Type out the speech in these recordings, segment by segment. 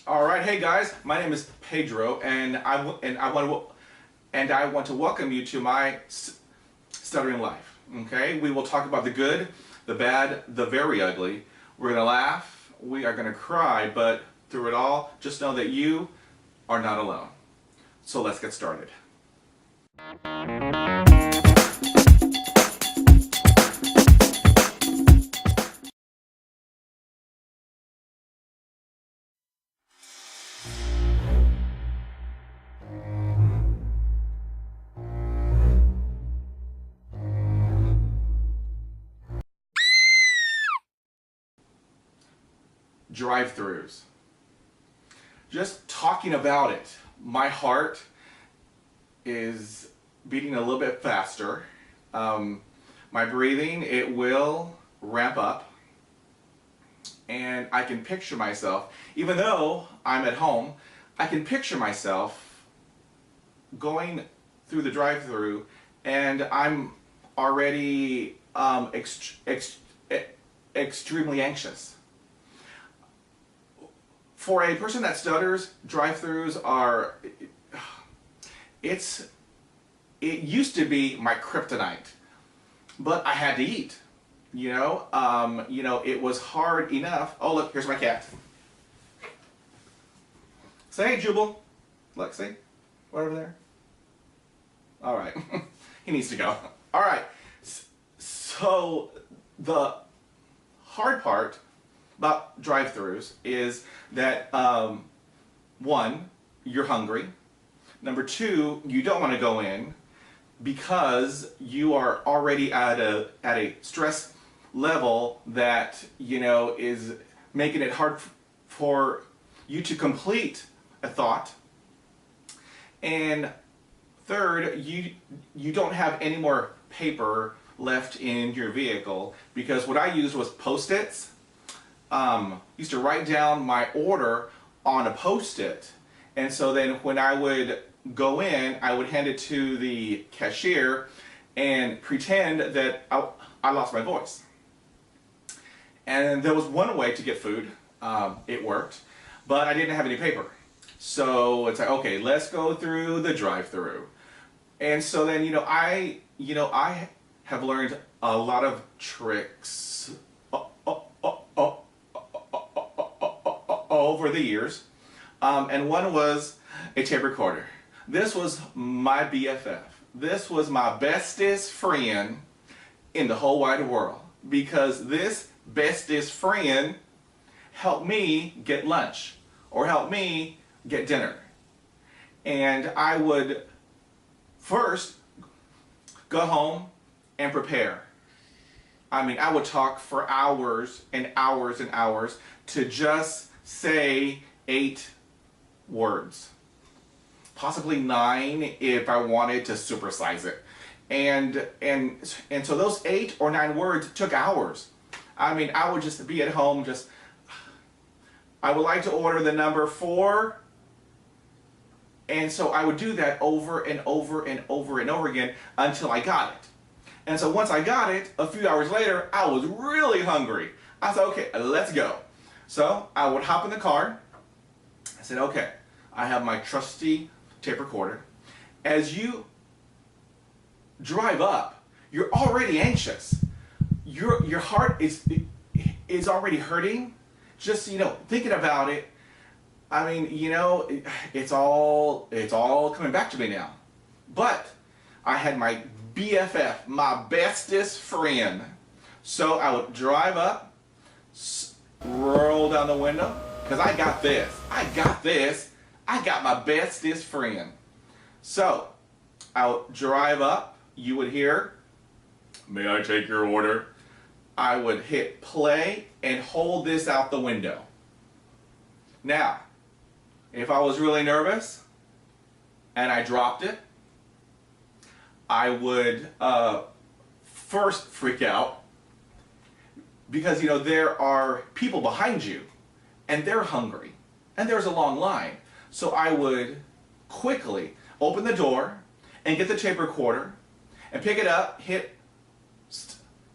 All right, hey guys, my name is Pedro, and I want to welcome you to my stuttering life. Okay, we will talk about the good, the bad, the very ugly. We're gonna laugh, we are gonna cry, but through it all, just know that you are not alone. So let's get started. Drive-thrus. Just talking about it, my heart is beating a little bit faster. My breathing, it will ramp up, and I can picture myself, even though I'm at home, I can picture myself going through the drive-thru, and I'm already extremely anxious. For a person that stutters, drive-thrus are, it used to be my kryptonite, but I had to eat, it was hard enough. Oh look, here's my cat. Say hey, Jubal. Look, see, right over there. All right, he needs to go. All right, so the hard part about drive-thrus is that one, you're hungry. Number two, you don't want to go in because you are already at a stress level that is making it hard for you to complete a thought. And third, you don't have any more paper left in your vehicle, because what I used was Post-its. Used to write down my order on a Post-it, and so then when I would go in, I would hand it to the cashier and pretend that I lost my voice. And there was one way to get food. It worked, but I didn't have any paper. So it's like, okay, let's go through the drive-thru. And so then I have learned a lot of tricks over the years, and one was a tape recorder. This was my BFF. This was my bestest friend in the whole wide world, because this bestest friend helped me get lunch or helped me get dinner. And I would first go home and prepare. I mean, I would talk for hours and hours and hours to just say 8 words, possibly 9 if I wanted to supersize it. And so those 8 or 9 words took hours. I mean, I would just be at home, I would like to order the number 4. And so I would do that over and over and over and over again until I got it. And so once I got it, a few hours later, I was really hungry. I said, okay, let's go. So I would hop in the car. I said, okay, I have my trusty tape recorder. As you drive up, you're already anxious. Your heart is already hurting. Just thinking about it. I mean, it's all coming back to me now. But I had my BFF, my bestest friend. So I would drive up, roll down the window, because I got this. I got my bestest friend. So I would drive up, you would hear, "May I take your order?" I would hit play and hold this out the window. Now, if I was really nervous and I dropped it, I would first freak out, because there are people behind you and they're hungry and there's a long line. So I would quickly open the door and get the tape recorder and pick it up, hit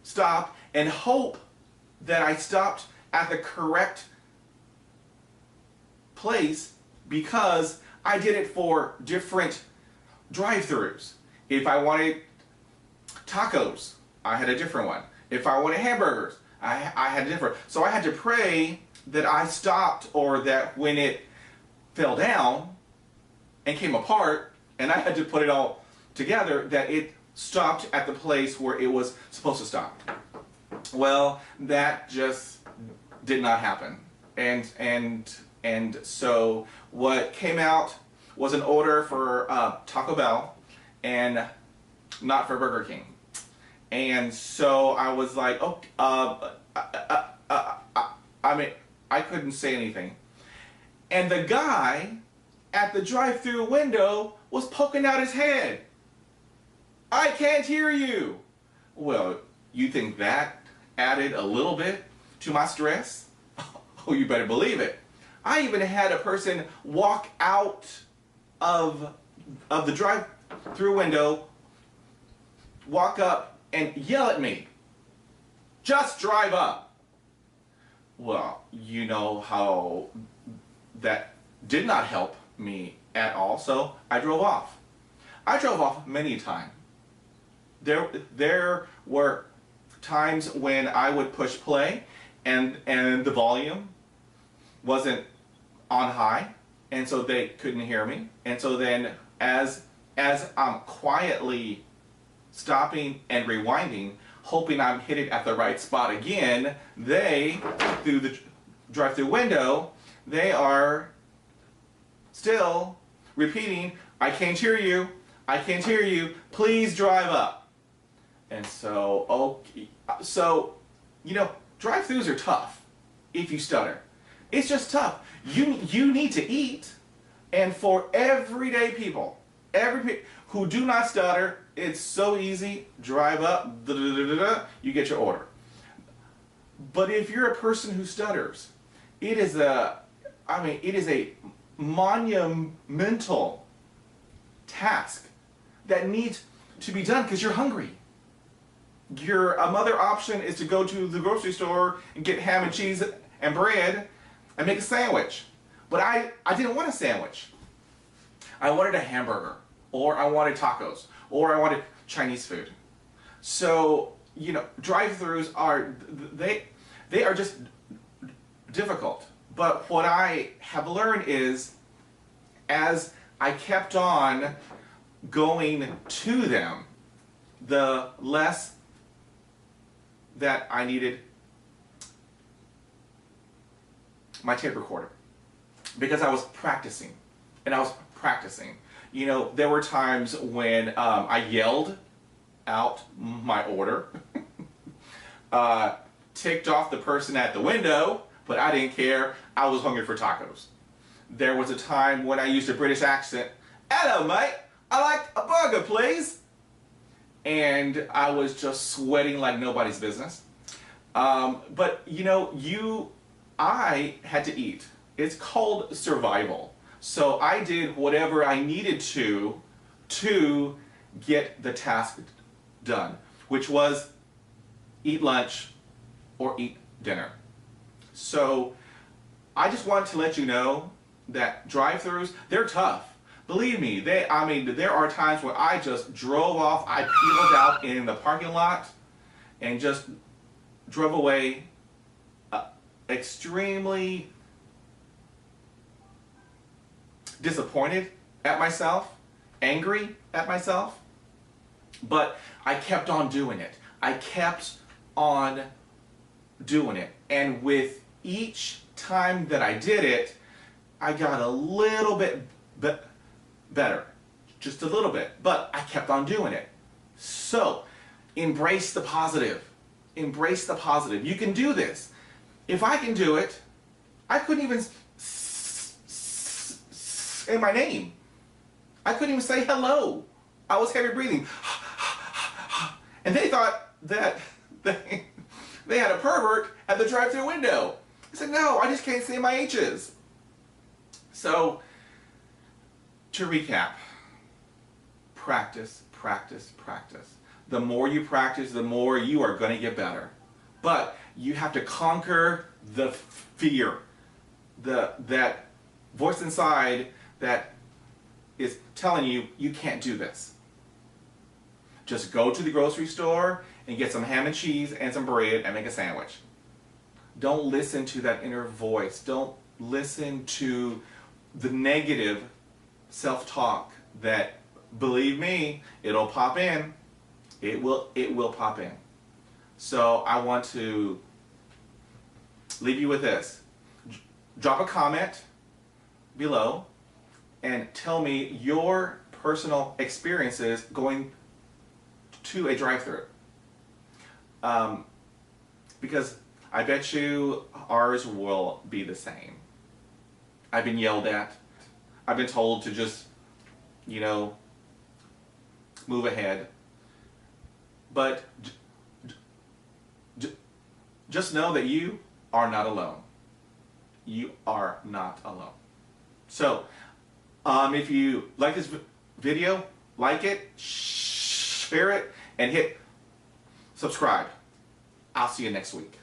stop, and hope that I stopped at the correct place because I did it for different drive-thrus. If I wanted tacos, I had a different one. If I wanted hamburgers, I had a different. So I had to pray that I stopped, or that when it fell down and came apart and I had to put it all together, that it stopped at the place where it was supposed to stop. Well, that just did not happen. And so what came out was an order for Taco Bell and not for Burger King. And so I was like, oh, I mean, I couldn't say anything. And the guy at the drive-thru window was poking out his head. I can't hear you. Well, you think that added a little bit to my stress? Oh, you better believe it. I even had a person walk out of the drive-thru window, walk up and yell at me, "Just drive up." Well, you know how that did not help me at all, so I drove off. I drove off many times. There were times when I would push play and the volume wasn't on high, and so they couldn't hear me. And so then as I'm quietly stopping and rewinding, hoping I'm hitting at the right spot again, they, through the drive-thru window, they are still repeating, "I can't hear you, I can't hear you, please drive up." And so, okay, so, you know, drive-thrus are tough if you stutter. It's just tough. You need to eat, and for everyday people, who do not stutter, it's so easy. Drive up, you get your order. But if you're a person who stutters, it is a monumental task that needs to be done because you're hungry. Your other option is to go to the grocery store and get ham and cheese and bread and make a sandwich. But I didn't want a sandwich. I wanted a hamburger, or I wanted tacos, or I wanted Chinese food. So, you know, drive-thrus are, they are just difficult. But what I have learned is, as I kept on going to them, the less that I needed my tape recorder, because I was practicing, and I was practicing. You know, there were times when I yelled out my order, ticked off the person at the window, but I didn't care. I was hungry for tacos. There was a time when I used a British accent. "Hello, mate. I'd like a burger, please." And I was just sweating like nobody's business. But you know, I had to eat. It's called survival. So I did whatever I needed to get the task done, which was eat lunch or eat dinner. So I just wanted to let you know that drive-thrus, they're tough. Believe me, there are times where I just drove off, I peeled out in the parking lot and just drove away extremely disappointed at myself, angry at myself, but I kept on doing it. I kept on doing it. And with each time that I did it, I got a little bit better. Just a little bit. But I kept on doing it. So, embrace the positive. Embrace the positive. You can do this. If I can do it, I couldn't even say my name. I couldn't even say hello. I was heavy breathing. And they thought that they had a pervert at the drive-thru window. I said, no, I just can't say my H's. So, to recap, practice, practice, practice. The more you practice, the more you are going to get better. But you have to conquer the fear that voice inside that is telling you you can't do this. Just go to the grocery store and get some ham and cheese and some bread and make a sandwich. Don't listen to that inner voice. Don't listen to the negative self-talk that, believe me, it'll pop in. It will pop in. So I want to leave you with this. Drop a comment below and tell me your personal experiences going to a drive-thru. Because I bet you ours will be the same. I've been yelled at. I've been told to just, you know, move ahead. But just know that you are not alone. You are not alone. So, if you like this video, like it, share it, and hit subscribe. I'll see you next week.